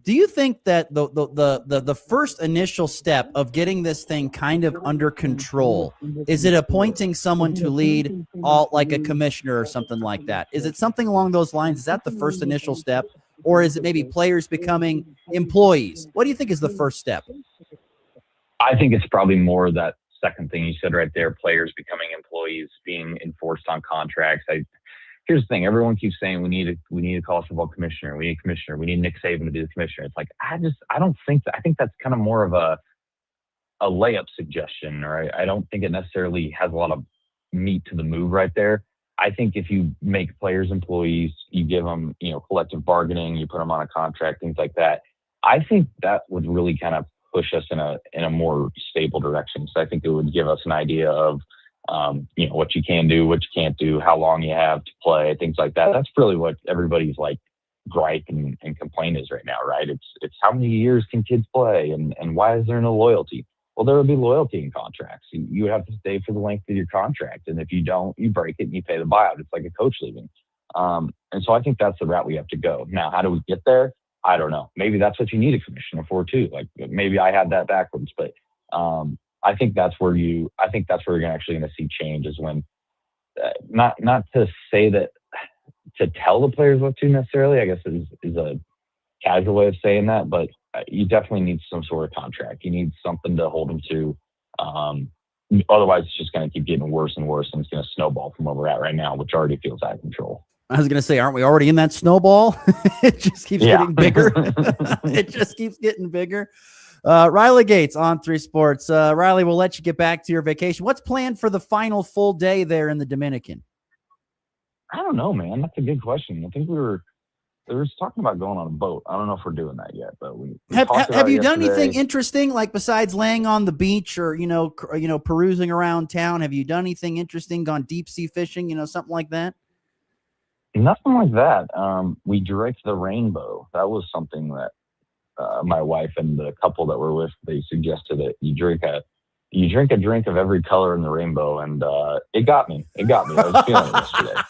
do you think that the first initial step of getting this thing kind of under control, is it appointing someone to lead like a commissioner or something like that? Is it something along those lines? Is that the first initial step? Or is it maybe players becoming employees? What do you think is the first step? I think it's probably more that second thing you said right there, players becoming employees, being enforced on contracts. Here's the thing. Everyone keeps saying we need a college football commissioner. We need a commissioner. We need Nick Saban to be the commissioner. It's like, I don't think that. I think that's kind of more of a layup suggestion, or I don't think it necessarily has a lot of meat to the move right there. I think if you make players employees, you give them, collective bargaining, you put them on a contract, things like that. I think that would really kind of push us in a more stable direction. So I think it would give us an idea of, what you can do, what you can't do, how long you have to play, things like that. That's really what everybody's like gripe and complaint is right now, right? It's how many years can kids play, and why is there no loyalty? Well, there would be loyalty in contracts. You have to stay for the length of your contract, and if you don't, you break it and you pay the buyout. It's like a coach leaving. And so I think that's the route we have to go. Now, how do we get there? I don't know. Maybe that's what you need a commissioner for too. Like maybe I had that backwards, but I think that's where you're actually going to see change is when, not to say that to tell the players what to necessarily, I guess is a casual way of saying that, but you definitely need some sort of contract. You need something to hold them to. Otherwise, it's just going to keep getting worse and worse, and it's going to snowball from where we're at right now, which already feels out of control. I was going to say, aren't we already in that snowball? It just keeps getting bigger. It just keeps getting bigger. Riley Gates on 3 Sports. Riley, we'll let you get back to your vacation. What's planned for the final full day there in the Dominican? I don't know, man. That's a good question. I think we were talking about going on a boat. I don't know if we're doing that yet, but we have you done anything interesting, like besides laying on the beach or perusing around town? Have you done anything interesting? Gone deep sea fishing? Something like that? Nothing like that. We drank the rainbow. That was something that my wife and the couple that we're with, they suggested that you drink a drink of every color in the rainbow, and it got me. I was feeling it yesterday.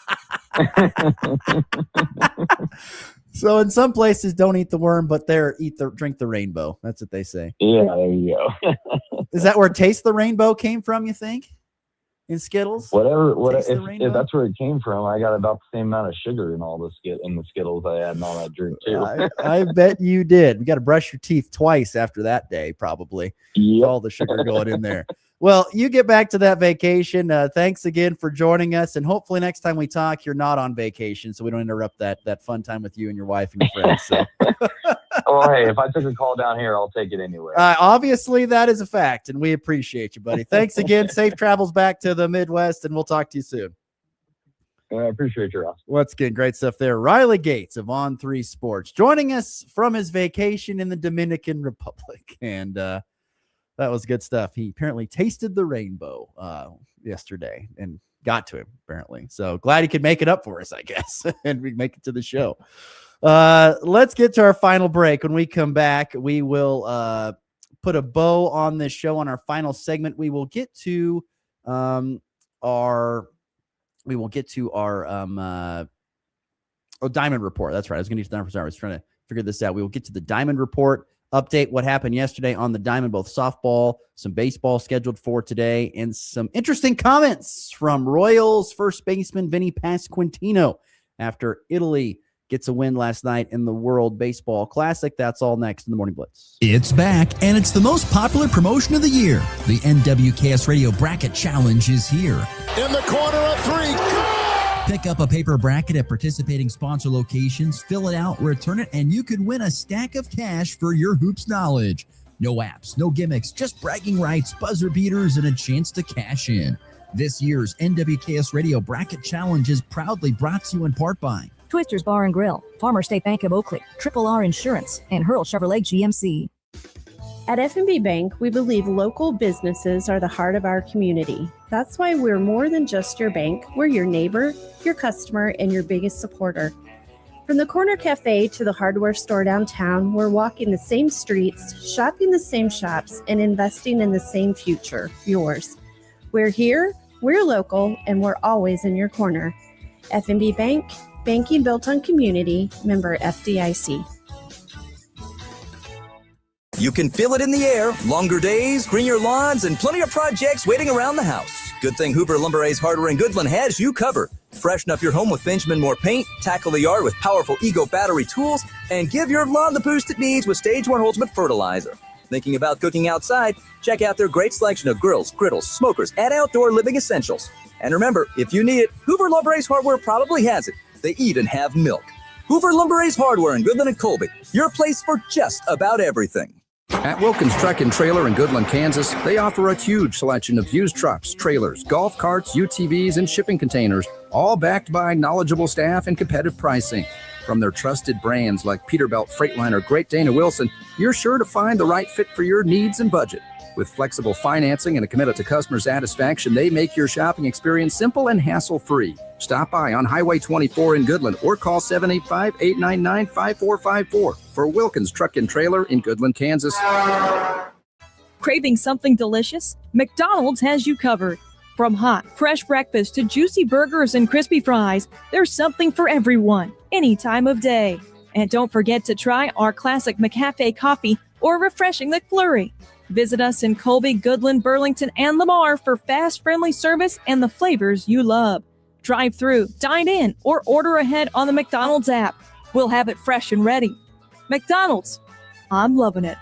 So in some places, don't eat the worm, but there, drink the rainbow. That's what they say. Yeah, there you go. Is that where Taste the Rainbow came from, you think? In Skittles? If that's where it came from, I got about the same amount of sugar in all the Skittles I had in all that drink too. I bet you did. We got to brush your teeth twice after that day, probably. Yep. All the sugar going in there. Well, you get back to that vacation. Thanks again for joining us, and hopefully next time we talk, you're not on vacation, so we don't interrupt that fun time with you and your wife and your friends. So. Well, hey, if I took a call down here, I'll take it anyway. Obviously, that is a fact, and we appreciate you, buddy. Thanks again. Safe travels back to the Midwest, and we'll talk to you soon. I appreciate you, Ross. Once again, great stuff there. Riley Gates of On 3 Sports joining us from his vacation in the Dominican Republic, and that was good stuff. He apparently tasted the rainbow yesterday and got to him, apparently. So glad he could make it up for us, I guess, and we make it to the show. Let's get to our final break. When we come back, we will put a bow on this show on our final segment. We will get to our Diamond Report. That's right. I was going to use the Diamond Report. I was trying to figure this out. We will get to the Diamond Report update, what happened yesterday on the Diamond, both softball, some baseball scheduled for today, and some interesting comments from Royals first baseman Vinny Pasquantino after Italy gets a win last night in the World Baseball Classic. That's all next in the Morning Blitz. It's back, and it's the most popular promotion of the year. The NWKS Radio Bracket Challenge is here. In the corner of 3, go! Pick up a paper bracket at participating sponsor locations, fill it out, return it, and you could win a stack of cash for your hoops knowledge. No apps, no gimmicks, just bragging rights, buzzer beaters, and a chance to cash in. This year's NWKS Radio Bracket Challenge is proudly brought to you in part by Twister's Bar and Grill, Farmer State Bank of Oakley, Triple R Insurance, and Hurl Chevrolet GMC. At F&B Bank, we believe local businesses are the heart of our community. That's why we're more than just your bank. We're your neighbor, your customer, and your biggest supporter. From the corner cafe to the hardware store downtown, we're walking the same streets, shopping the same shops, and investing in the same future, yours. We're here, we're local, and we're always in your corner. F&B Bank, banking built on community, member FDIC. You can feel it in the air. Longer days, greener lawns, and plenty of projects waiting around the house. Good thing Hoover Lumber Ace Hardware in Goodland has you covered. Freshen up your home with Benjamin Moore paint, tackle the yard with powerful Ego battery tools, and give your lawn the boost it needs with Stage 1 Ultimate Fertilizer. Thinking about cooking outside? Check out their great selection of grills, griddles, smokers, and outdoor living essentials. And remember, if you need it, Hoover Lumber Ace Hardware probably has it. They eat and have milk. Hoover Lumber Ace Hardware in Goodland and Colby, your place for just about everything. At Wilkins Truck and Trailer in Goodland, Kansas, they offer a huge selection of used trucks, trailers, golf carts, UTVs, and shipping containers, all backed by knowledgeable staff and competitive pricing. From their trusted brands like Peterbilt, Freightliner, Great Dane, and Wilson, you're sure to find the right fit for your needs and budget. With flexible financing and a commitment to customer satisfaction, they make your shopping experience simple and hassle-free. Stop by on Highway 24 in Goodland or call 785-899-5454 for Wilkins Truck and Trailer in Goodland, Kansas. Craving something delicious? McDonald's has you covered. From hot, fresh breakfast to juicy burgers and crispy fries, there's something for everyone, any time of day. And don't forget to try our classic McCafe coffee or refreshing McFlurry. Visit us in Colby, Goodland, Burlington, and Lamar for fast, friendly service and the flavors you love. Drive through, dine in, or order ahead on the McDonald's app. We'll have it fresh and ready. McDonald's. I'm loving it.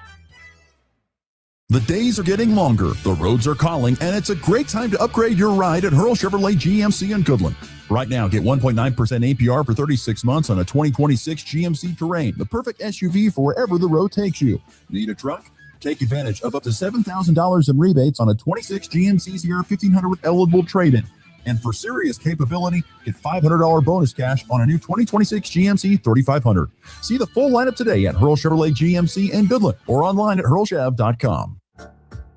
The days are getting longer, the roads are calling, and it's a great time to upgrade your ride at Hurl Chevrolet GMC in Goodland. Right now, get 1.9% APR for 36 months on a 2026 GMC Terrain, the perfect SUV for wherever the road takes you. Need a truck? Take advantage of up to $7,000 in rebates on a 26 GMC Sierra 1500 with eligible trade-in. And for serious capability, get $500 bonus cash on a new 2026 GMC 3500. See the full lineup today at Hurl Chevrolet GMC in Goodland or online at hurlchev.com.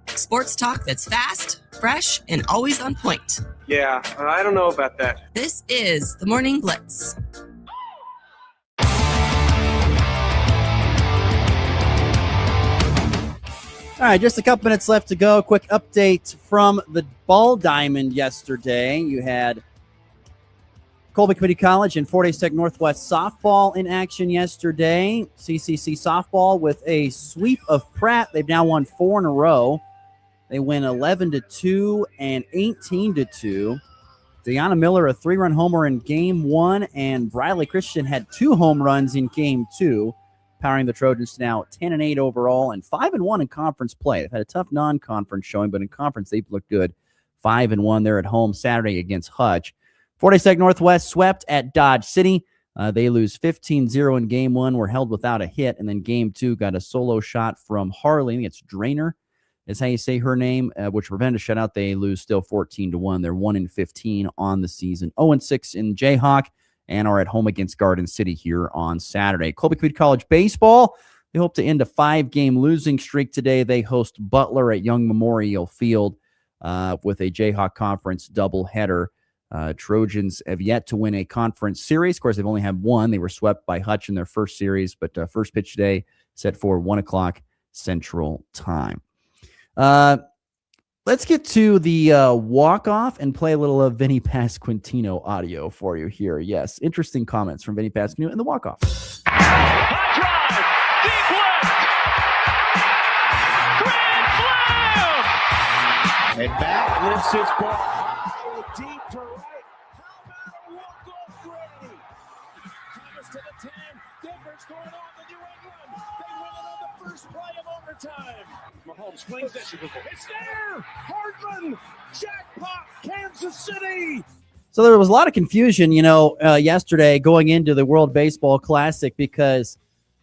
Sports talk that's fast, fresh, and always on point. Yeah, I don't know about that. This is the Morning Blitz. All right, just a couple minutes left to go. Quick update from the Ball Diamond yesterday. You had Colby Community College and Fort Hays Tech Northwest softball in action yesterday. CCC softball with a sweep of Pratt. They've now won 4 in a row. They win 11-2 and 18-2. Deanna Miller, a 3-run homer in Game 1, and Briley Christian had 2 home runs in Game 2. Powering the Trojans now 10-8 overall and 5-1 in conference play. They've had a tough non-conference showing, but in conference they've looked good. 5-1. They're at home Saturday against Hutch. Fort Hays Tech Northwest swept at Dodge City. They lose 15-0 in Game 1. Were held without a hit, and then Game 2 got a solo shot from Harley. I think it's Drainer is how you say her name, which prevented a shutout. They lose still 14-1. They're 1-15 on the season. 0-6 in Jayhawk. And are at home against Garden City here on Saturday. Colby Community College baseball, they hope to end a 5-game losing streak today. They host Butler at Young Memorial Field with a Jayhawk Conference doubleheader. Trojans have yet to win a conference series. Of course, they've only had one. They were swept by Hutch in their first series, but first pitch today set for 1 o'clock Central Time. Let's get to the walk-off and play a little of Vinny Pasquantino audio for you here. Yes, interesting comments from Vinny Pasquantino in the walk-off. High drive, deep left, grand slam! And back lifts his ball deep to right. How about a walk-off Brady? Thomas to the 10. Denver's going on the New England. They win it on the first play of overtime. Mahomes swings it. It's there. Hardman. Jackpot. Kansas City. So there was a lot of confusion, yesterday going into the World Baseball Classic because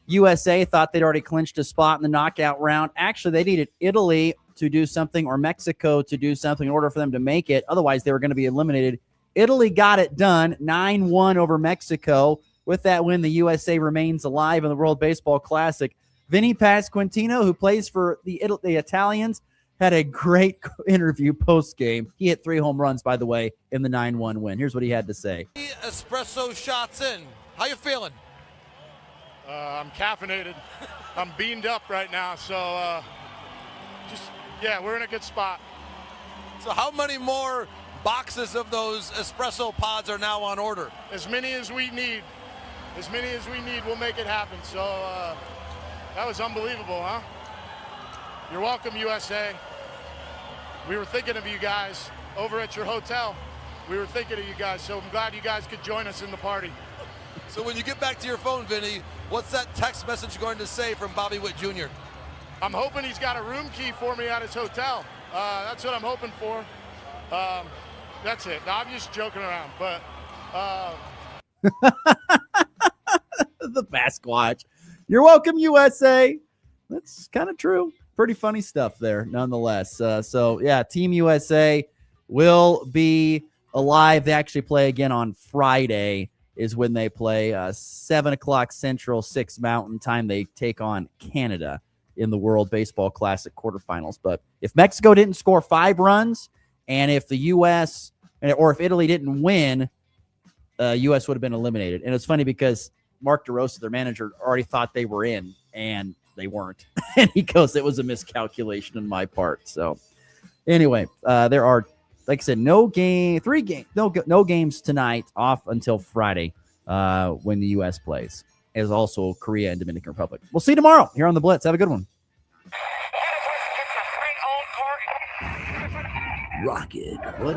USA thought they'd already clinched a spot in the knockout round. Actually, they needed Italy to do something or Mexico to do something in order for them to make it. Otherwise, they were going to be eliminated. Italy got it done, 9-1 over Mexico. With that win, the USA remains alive in the World Baseball Classic. Vinny Pasquantino, who plays for the Italians, had a great interview post-game. He hit 3 home runs, by the way, in the 9-1 win. Here's what he had to say. Espresso shots in. How you feeling? I'm caffeinated. I'm beamed up right now, so we're in a good spot. So how many more boxes of those espresso pods are now on order? As many as we need. As many as we need, we'll make it happen. So that was unbelievable, huh? You're welcome, USA. We were thinking of you guys over at your hotel. We were thinking of you guys, so I'm glad you guys could join us in the party. So when you get back to your phone, Vinny, what's that text message going to say from Bobby Witt Jr.? I'm hoping he's got a room key for me at his hotel. That's what I'm hoping for. That's it. No, I'm just joking around, but... The Basquatch. You're welcome, USA. That's kind of true. Pretty funny stuff there, nonetheless. Team USA will be alive. They actually play again on Friday is when they play 7 o'clock Central, 6 Mountain Time. They take on Canada in the World Baseball Classic quarterfinals. But if Mexico didn't score 5 runs and if the U.S. or if Italy didn't win, U.S. would have been eliminated. And it's funny because Mark DeRosa, their manager, already thought they were in, and they weren't. And he goes, it was a miscalculation on my part. So anyway, there are, like I said, no games tonight, off until Friday when the U.S. plays, as also Korea and Dominican Republic. We'll see you tomorrow here on The Blitz. Have a good one. Rocket. What